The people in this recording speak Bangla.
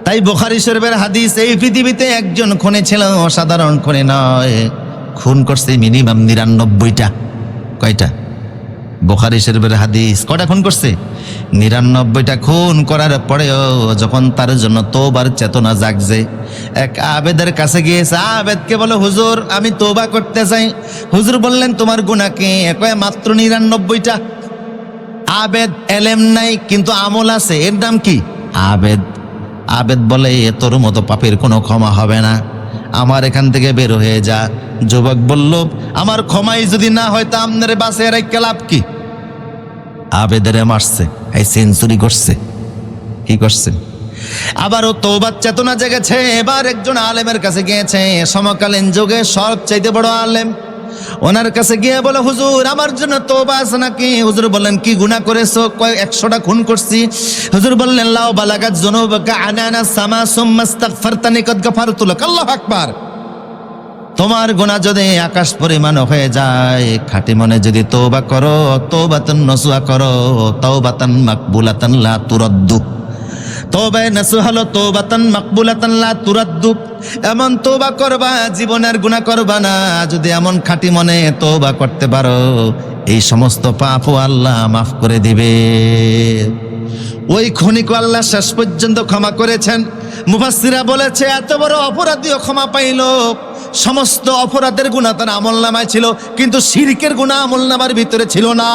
তাই বুখারী শরীফের হাদিস, এই পৃথিবীতে একজন খুনি ছিল, অসাধারণ খুনি নয়, খুন করছে মিনিমাম ৯৯টা। কয়টা? বুখারী শরীফের হাদিস। কয়টা খুন করছে? ৯৯টা খুন করার পরেও যখন তার জন্য তওবার চেতনা জাগছে, এক আবেদের কাছে গিয়েছে। আবেদকে বলে, হুজুর আমি তওবা করতে চাই। হুজুর বললেন তোমার গুনাহ কি? কয় মাত্র ৯৯টা। আবেদ এলেম নাই কিন্তু আমল আছে, এর নাম কি? আবেদ। আবেদ বলে, তোর মতো পাপের কোনো ক্ষমা হবে না, আমার এখান থেকে বের হয়ে যা। যুবক বলল, আমার ক্ষমাই যদি না হয় তা আপনার বাসে রেখে লাভ কি? আবেদের মারছে, এই সেঞ্চুরি করছে। কি করছে? আবারও তওবার চেতনা জেগেছে। এবার একজন আলেমের কাছে গিয়েছে, সমকালীন যুগে সবচাইতে বড় আলেম। ওনার কাছে গিয়ে বলে, হুজুর আমার জন্য তওবা আছে নাকি? হুজুর বললেন, কি গুনাহ করেছো? কয় 100টা খুন করছি। হুজুর বললেন, লাউ বালাগাত যুনুবুকা আনানা সামা সুম্মা ইস্তাগফারতানি কাদ গাফারতু লাক। আল্লাহু আকবার। তোমার গুনাহ যদি আকাশ পরিমাণ হয়ে যায়, খাঁটি মনে যদি তওবা করো, তওবাতান নসুহা করো, তাওবাতান মাকবুলাতান লা তুরাদ্দু। তওবা নসুহা হলো তাওবাতান মাকবুলাতান লা তুরাদ্দু। এমন তওবা করবা জীবনের গুনাহ করবা না। যদি এমন খাঁটি মনে তওবা করতে পারো, এই সমস্ত পাপও আল্লাহ মাফ করে দিবে। ওই খুনিকে আল্লাহ শেষ পর্যন্ত ক্ষমা করেছেন। মুফাসসিরা বলেছে, এত বড় অপরাধীও ক্ষমা পাইল। সমস্ত অপরাধের গুনাহ তার আমলনামায় ছিল, কিন্তু শিরকের গুনাহ আমলনামার ভিতরে ছিল না।